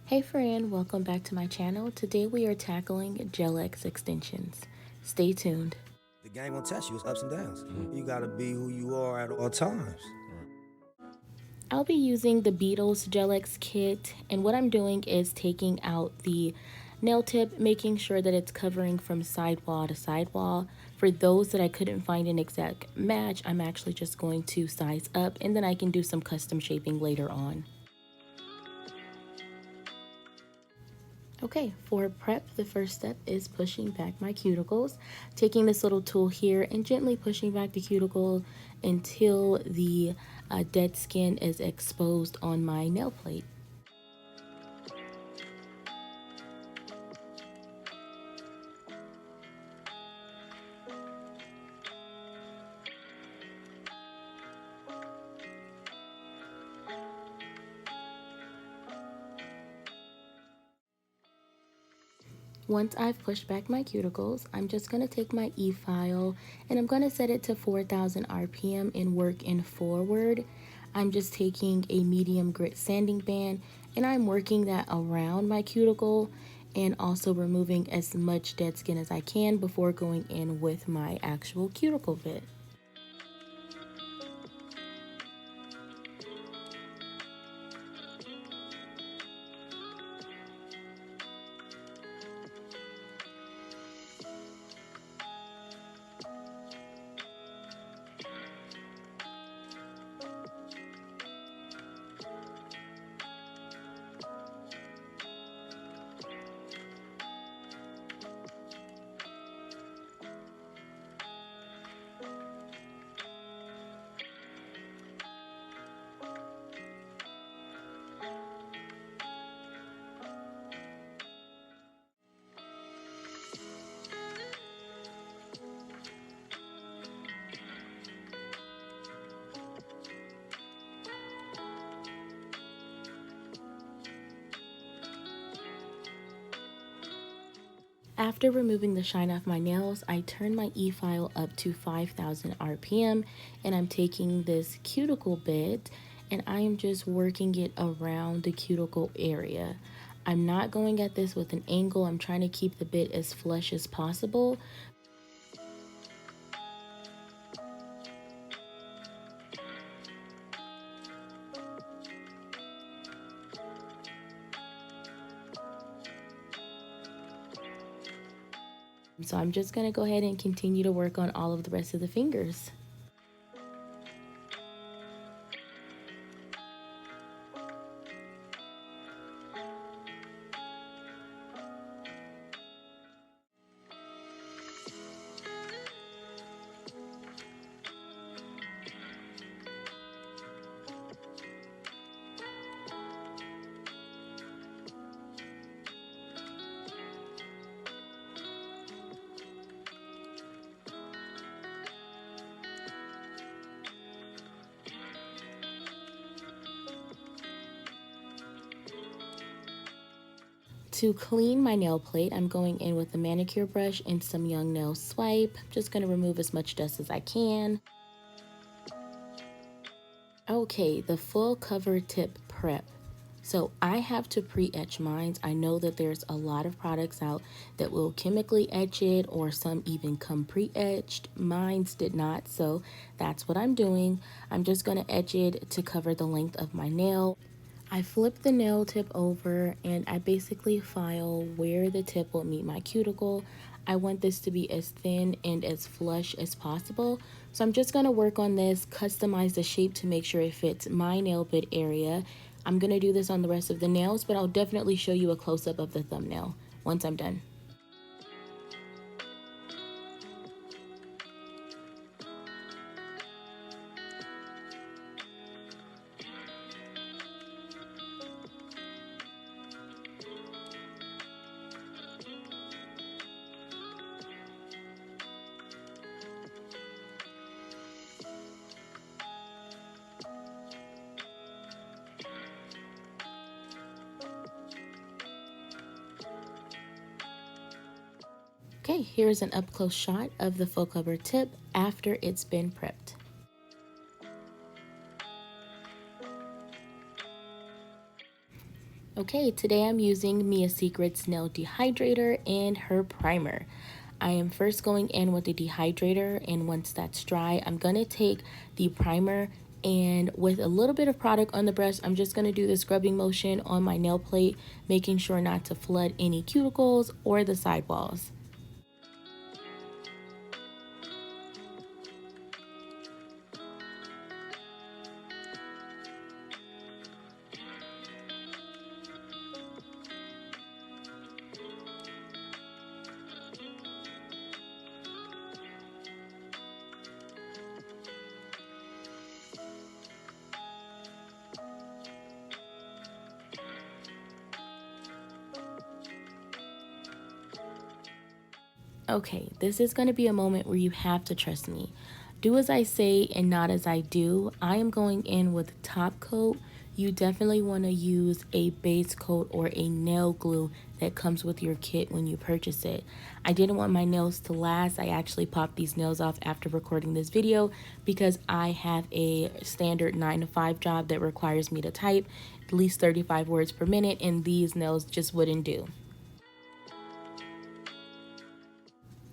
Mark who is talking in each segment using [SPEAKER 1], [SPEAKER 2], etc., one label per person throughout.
[SPEAKER 1] Hey friend, welcome back to my channel. Today we are tackling Gel X extensions. Stay tuned.
[SPEAKER 2] The game gonna test you. It's ups and downs. You gotta be who you are at all times.
[SPEAKER 1] I'll be using the Beatles Gel X kit, and what I'm doing is taking out the nail tip, making sure that it's covering from sidewall to sidewall. For those that I couldn't find an exact match, I'm actually just going to size up, and then I can do some custom shaping later on. Okay, for prep, the first step is pushing back my cuticles, taking this little tool here and gently pushing back the cuticle until the dead skin is exposed on my nail plate. Once I've pushed back my cuticles, I'm just going to take my e-file and I'm going to set it to 4,000 RPM and work in forward. I'm just taking a medium grit sanding band and I'm working that around my cuticle and also removing as much dead skin as I can before going in with my actual cuticle bit. After removing the shine off my nails, I turn my e-file up to 5,000 RPM and I'm taking this cuticle bit and I am just working it around the cuticle area. I'm not going at this with an angle. I'm trying to keep the bit as flush as possible. So I'm just going to go ahead and continue to work on all of the rest of the fingers. To clean my nail plate, I'm going in with a manicure brush and some Young Nail Swipe. Just going to remove as much dust as I can. Okay, the full cover tip prep. So I have to pre-etch mine. I know that there's a lot of products out that will chemically etch it or some even come pre-etched. Mine's did not, so that's what I'm doing. I'm just going to etch it to cover the length of my nail. I flip the nail tip over and I basically file where the tip will meet my cuticle. I want this to be as thin and as flush as possible. So I'm just going to work on this, customize the shape to make sure it fits my nail bit area. I'm going to do this on the rest of the nails, but I'll definitely show you a close-up of the thumbnail once I'm done. Okay, here's an up-close shot of the full cover tip after it's been prepped. Okay, today I'm using Mia Secret's nail dehydrator and her primer. I am first going in with the dehydrator, and once that's dry, I'm going to take the primer, and with a little bit of product on the brush, I'm just going to do the scrubbing motion on my nail plate, making sure not to flood any cuticles or the sidewalls. Okay, this is going to be a moment where you have to trust me. Do as I say and not as I do. I am going in with top coat. You definitely want to use a base coat or a nail glue that comes with your kit when you purchase it. I didn't want my nails to last. I actually popped these nails off after recording this video because I have a standard 9 to 5 job that requires me to type at least 35 words per minute, and these nails just wouldn't do.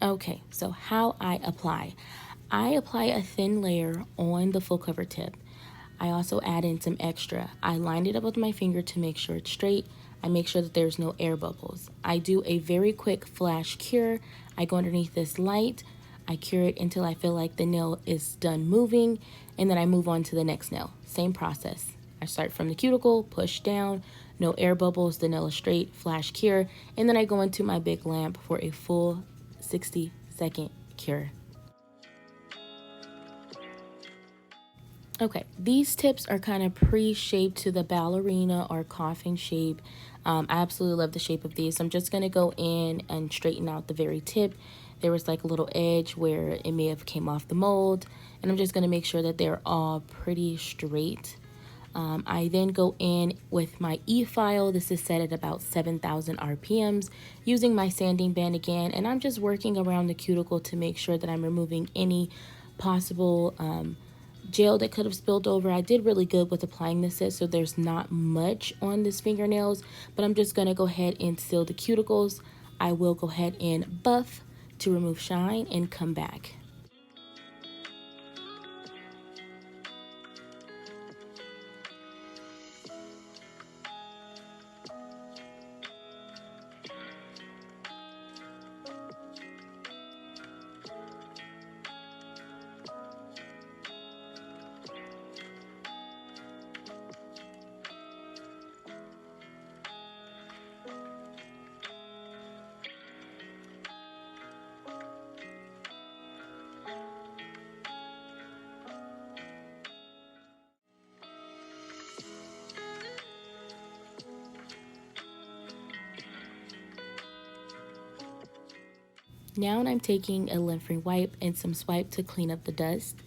[SPEAKER 1] Okay, so how I apply. I apply a thin layer on the full cover tip. I also add in some extra. I line it up with my finger to make sure it's straight. I make sure that there's no air bubbles. I do a very quick flash cure. I go underneath this light. I cure it until I feel like the nail is done moving, and then I move on to the next nail. Same process. I start from the cuticle, push down, no air bubbles, the nail is straight, flash cure, and then I go into my big lamp for a full 60-second cure. Okay, these tips are kind of pre-shaped to the ballerina or coffin shape. I absolutely love the shape of these. I'm just going to go in and straighten out the very tip. There was like a little edge where it may have came off the mold, and I'm just going to make sure that they're all pretty straight. I then go in with my e-file. This is set at about 7,000 RPMs, using my sanding band again, and I'm just working around the cuticle to make sure that I'm removing any possible gel that could have spilled over. I did really good with applying this set, so there's not much on this fingernails, but I'm just going to go ahead and seal the cuticles. I will go ahead and buff to remove shine and come back. Now I'm taking a lint-free wipe and some swipe to clean up the dust.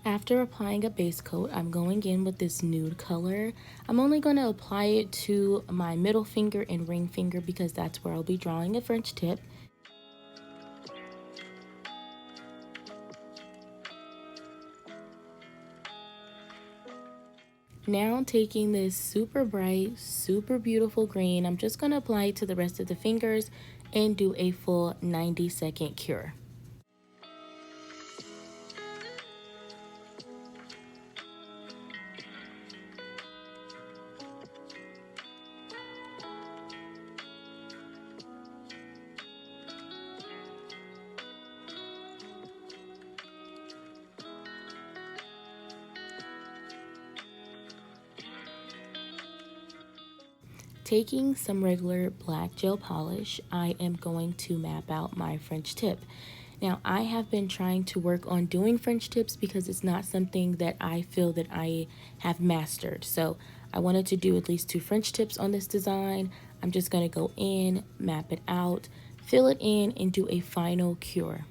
[SPEAKER 1] After applying a base coat, I'm going in with this nude color. I'm only going to apply it to my middle finger and ring finger because that's where I'll be drawing a French tip. Now taking this super bright, super beautiful green, I'm just going to apply it to the rest of the fingers and do a full 90-second cure. Taking some regular black gel polish, I am going to map out my French tip. Now, I have been trying to work on doing French tips because it's not something that I feel that I have mastered. So I wanted to do at least 2 French tips on this design. I'm just going to go in, map it out, fill it in, and do a final cure.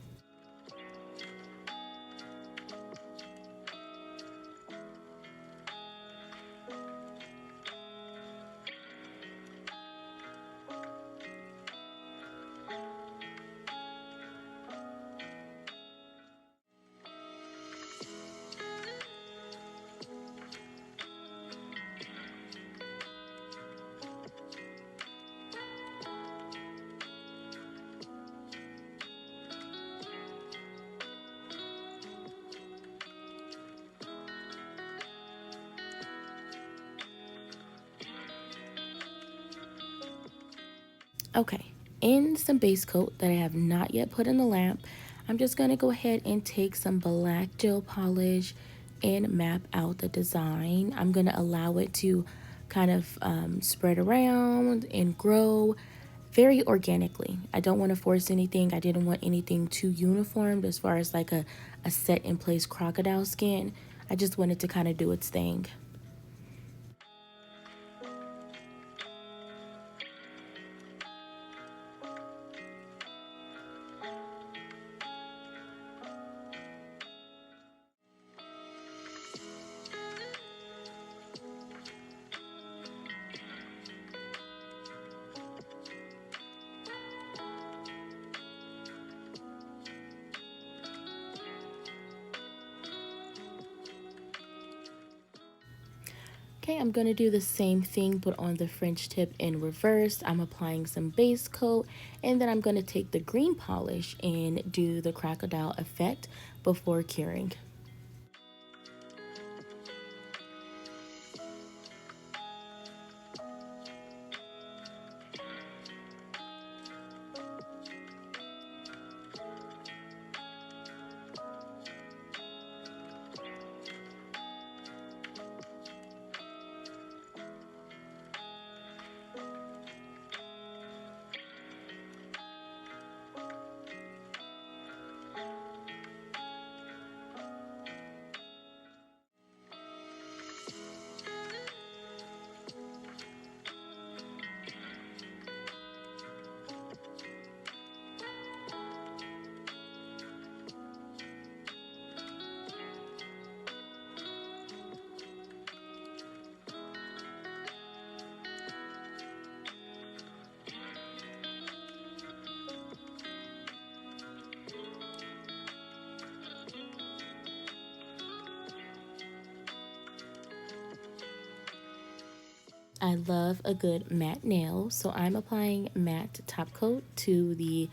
[SPEAKER 1] Okay, in some base coat that I have not yet put in the lamp, I'm just going to go ahead and take some black gel polish and map out the design. I'm going to allow it to kind of spread around and grow very organically. I don't want to force anything. I didn't want anything too uniformed as far as like a set in place crocodile skin. I just wanted to kind of do its thing. Okay, I'm going to do the same thing but on the French tip in reverse. I'm applying some base coat and then I'm going to take the green polish and do the crocodile effect before curing. I love a good matte nail, so I'm applying matte top coat to the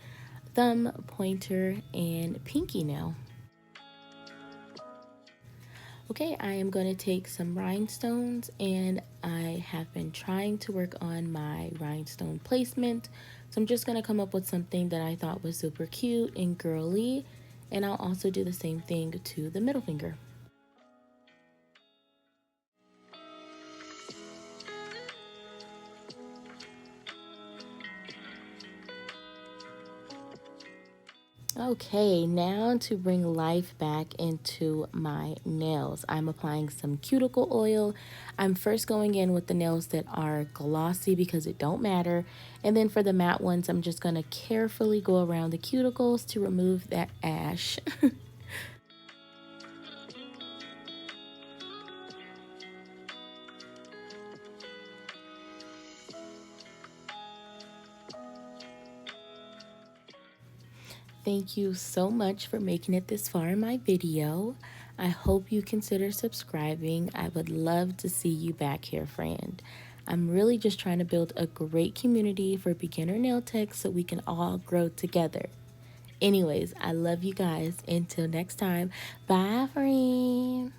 [SPEAKER 1] thumb, pointer, and pinky nail. Okay, I am going to take some rhinestones and I have been trying to work on my rhinestone placement. So I'm just going to come up with something that I thought was super cute and girly. And I'll also do the same thing to the middle finger. Okay, now to bring life back into my nails, I'm applying some cuticle oil. I'm first going in with the nails that are glossy because it don't matter. And then for the matte ones, I'm just gonna carefully go around the cuticles to remove that ash. Thank you so much for making it this far in my video. I hope you consider subscribing. I would love to see you back here, friend. I'm really just trying to build a great community for beginner nail techs so we can all grow together. Anyways, I love you guys. Until next time, bye, friend.